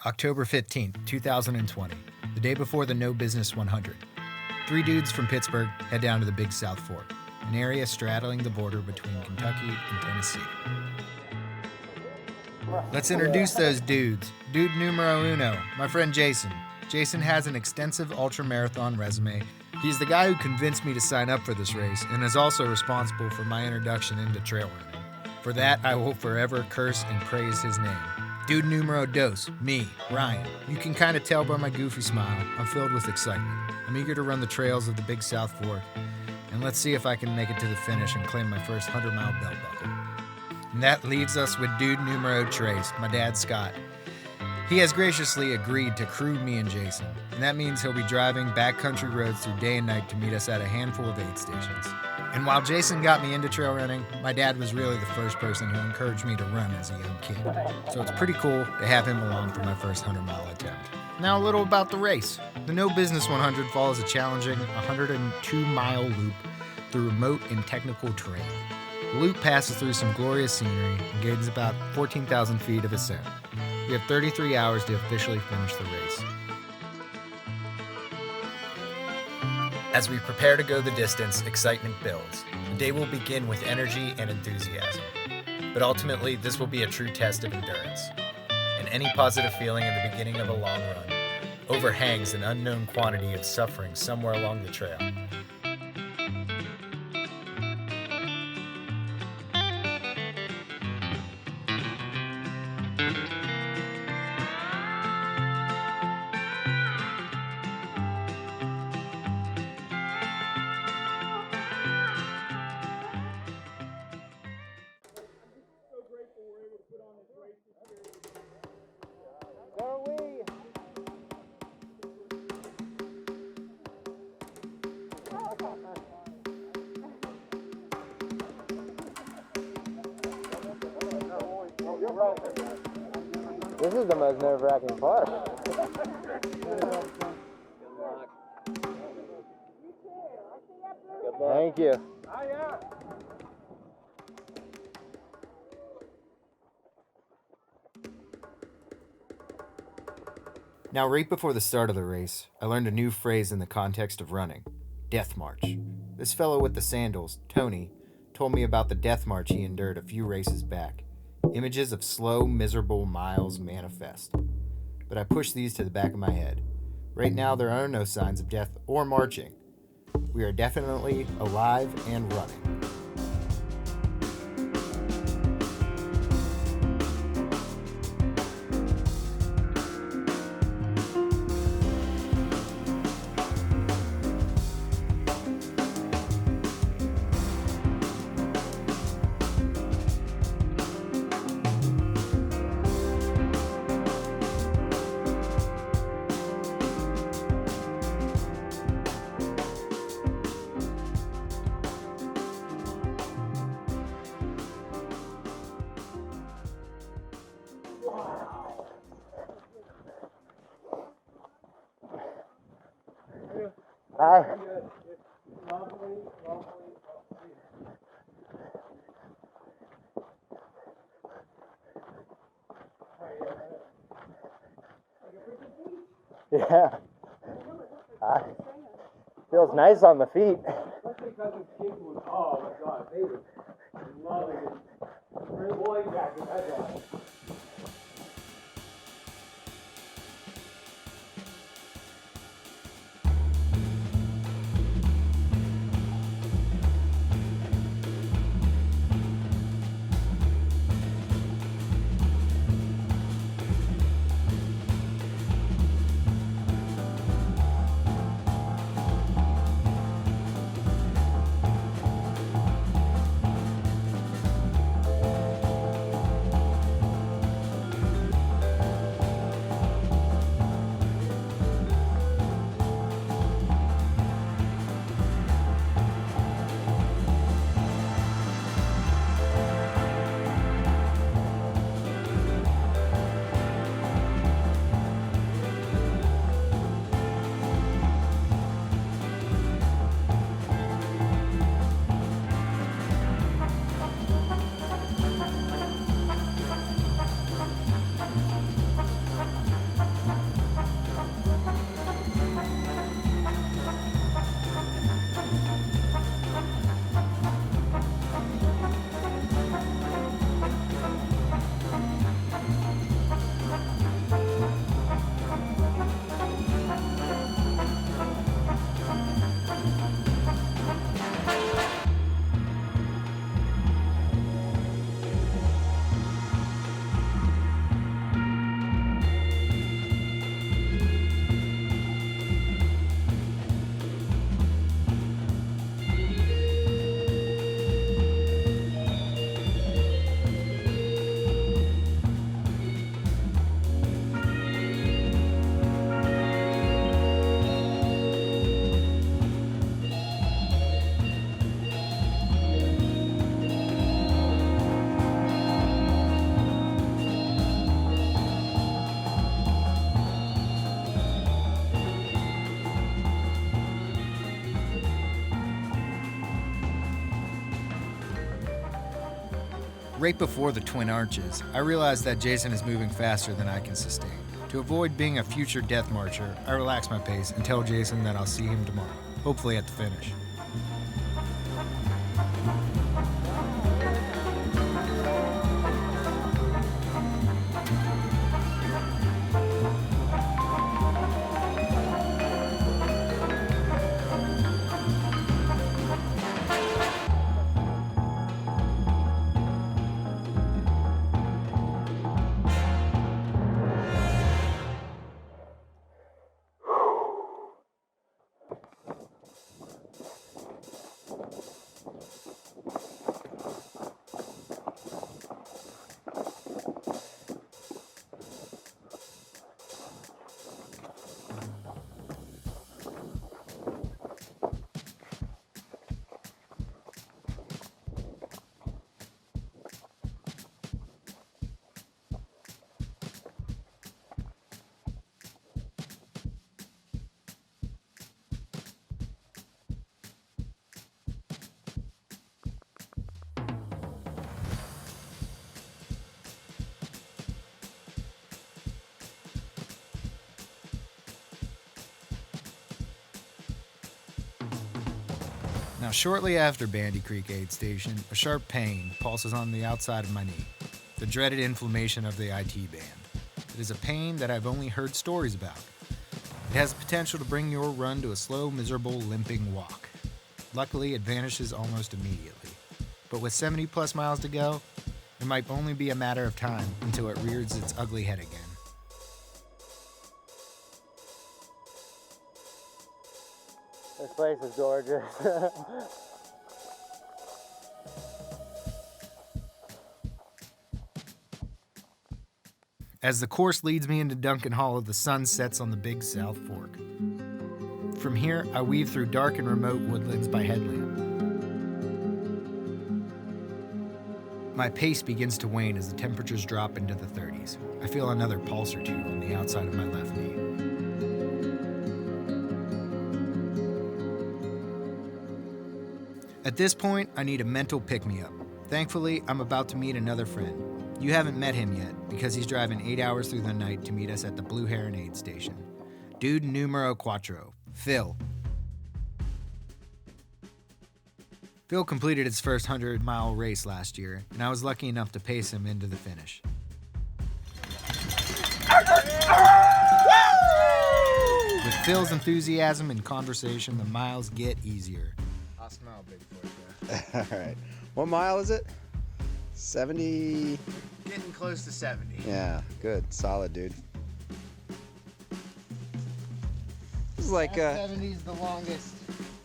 October 15th, 2020, the day before the No Business 100. Three dudes from Pittsburgh head down to the Big South Fork, an area straddling the border between Kentucky and Tennessee. Let's introduce those dudes. Dude numero uno, my friend Jason. Jason has an extensive ultramarathon resume. He's the guy who convinced me to sign up for this race and is also responsible for my introduction into trail running. For that, I will forever curse and praise his name. Dude numero dos, me, Ryan. You can kind of tell by my goofy smile, I'm filled with excitement. I'm eager to run the trails of the Big South Fork, and let's see if I can make it to the finish and claim my first 100-mile belt buckle. And that leaves us with dude numero tres, my dad Scott. He has graciously agreed to crew me and Jason, and that means he'll be driving backcountry roads through day and night to meet us at a handful of aid stations. And while Jason got me into trail running, my dad was really the first person who encouraged me to run as a young kid. So it's pretty cool to have him along for my first 100-mile attempt. Now a little about the race. The No Business 100 follows a challenging 102-mile loop through remote and technical terrain. The loop passes through some glorious scenery and gains about 14,000 feet of ascent. We have 33 hours to officially finish the race. As we prepare to go the distance, excitement builds. The day will begin with energy and enthusiasm. But ultimately, this will be a true test of endurance. And any positive feeling in the beginning of a long run overhangs an unknown quantity of suffering somewhere along the trail. This is the most nerve-wracking part. Thank you. Now, right before the start of the race, I learned a new phrase in the context of running: death march. This fellow with the sandals, Tony, told me about the death march he endured a few races back. Images of slow, miserable miles manifest. But I push these to the back of my head. Right now, there are no signs of death or marching. We are definitely alive and running. Hi. Yeah. Feels nice on the feet. Especially because the kids were, oh my God, they were loving it. Boy, back in that day. Right before the Twin Arches, I realized that Jason is moving faster than I can sustain. To avoid being a future death marcher, I relax my pace and tell Jason that I'll see him tomorrow, hopefully at the finish. Now, shortly after Bandy Creek Aid Station, a sharp pain pulses on the outside of my knee, the dreaded inflammation of the IT band. It is a pain that I've only heard stories about. It has the potential to bring your run to a slow, miserable, limping walk. Luckily, it vanishes almost immediately. But with 70 plus miles to go, it might only be a matter of time until it rears its ugly head again. This place is gorgeous. As the course leads me into Duncan Hollow, the sun sets on the Big South Fork. From here, I weave through dark and remote woodlands by headlamp. My pace begins to wane as the temperatures drop into the 30s. I feel another pulse or two on the outside of my left knee. At this point, I need a mental pick-me-up. Thankfully, I'm about to meet another friend. You haven't met him yet, because he's driving 8 hours through the night to meet us at the Blue Heron Aid Station. Dude numero cuatro, Phil. Phil completed his first 100-mile race last year, and I was lucky enough to pace him into the finish. With Phil's enthusiasm and conversation, the miles get easier. I'll smile big for you. All right. What mile is it? 70? Getting close to 70. Yeah, good. Solid, dude. This is like 70's the longest.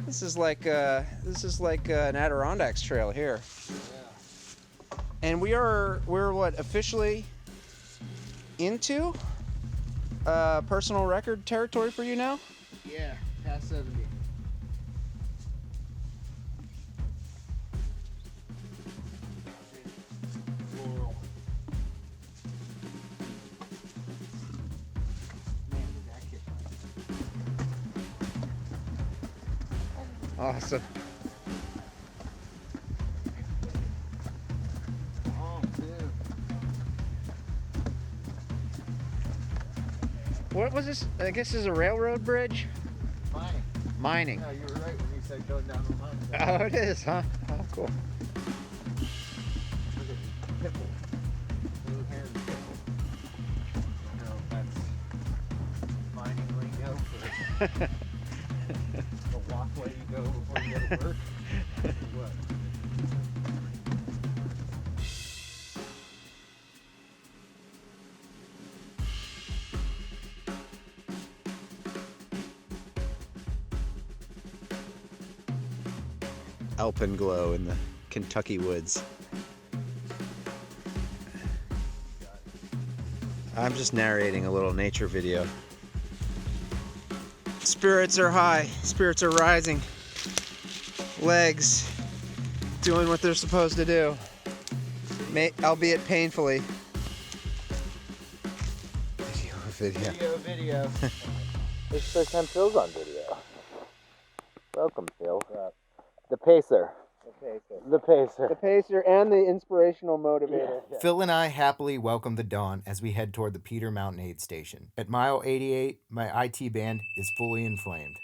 this is like an Adirondacks trail here. Yeah. And we're what, officially into personal record territory for you now? Yeah, past 70. Awesome. Oh, dude. What was this? I guess this is a railroad bridge? Mining. Mining. No, you were right when you said going down the line. Oh, it is, huh? Oh, cool. Look at the pipple. Blue Heron pipple. No, that's mining lingo for the walkway you go before you go to work. What? Alpenglow in the Kentucky woods. I'm just narrating a little nature video. Spirits are high, spirits are rising. Legs doing what they're supposed to do, albeit painfully. Video. This is the first time Phil's on video. Welcome, Phil. The pacer. pacer. The pacer. The pacer and the inspirational motivator. Yeah. Phil and I happily welcome the dawn as we head toward the Peter Mountain Aid Station. At mile 88, my IT band is fully inflamed.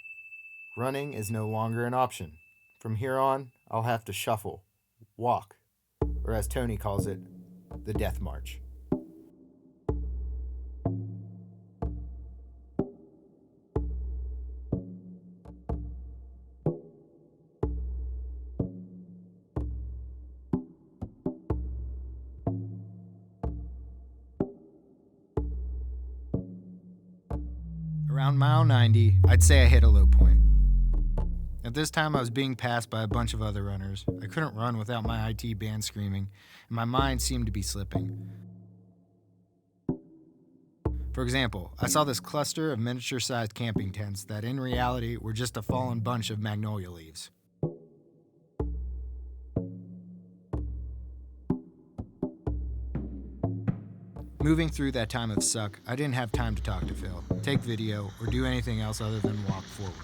Running is no longer an option. From here on, I'll have to shuffle, walk, or as Tony calls it, the Death March. Around mile 90, I'd say I hit a low point. At this time, I was being passed by a bunch of other runners. I couldn't run without my IT band screaming, and my mind seemed to be slipping. For example, I saw this cluster of miniature-sized camping tents that in reality were just a fallen bunch of magnolia leaves. Moving through that time of suck, I didn't have time to talk to Phil, take video, or do anything else other than walk forward.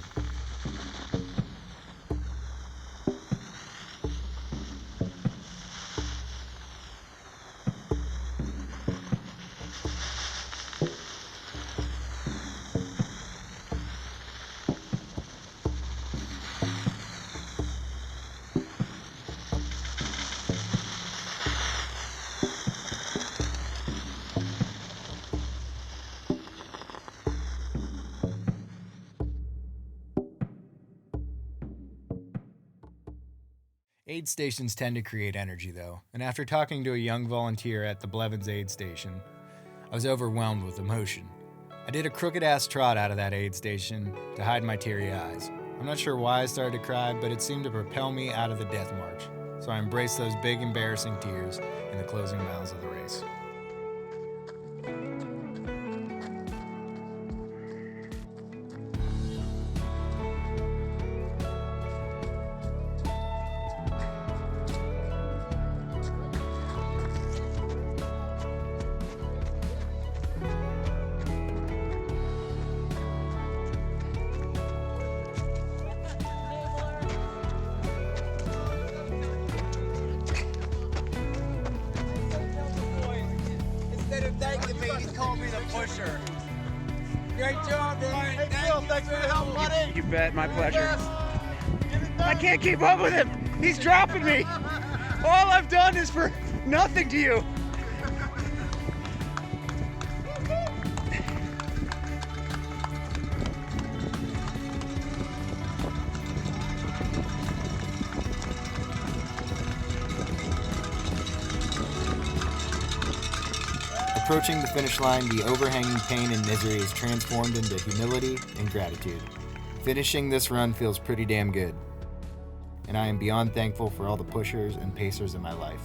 Aid stations tend to create energy, though, and after talking to a young volunteer at the Blevins Aid Station, I was overwhelmed with emotion. I did a crooked-ass trot out of that aid station to hide my teary eyes. I'm not sure why I started to cry, but it seemed to propel me out of the death march, so I embraced those big, embarrassing tears in the closing miles of the race. Thanking me, he called me the pusher. Great job, Brian. Hey, Phil, thanks for the help, buddy. You bet, my pleasure. I can't keep up with him. He's dropping me. All I've done is for nothing to you. Approaching the finish line, the overhanging pain and misery is transformed into humility and gratitude. Finishing this run feels pretty damn good, and I am beyond thankful for all the pushers and pacers in my life.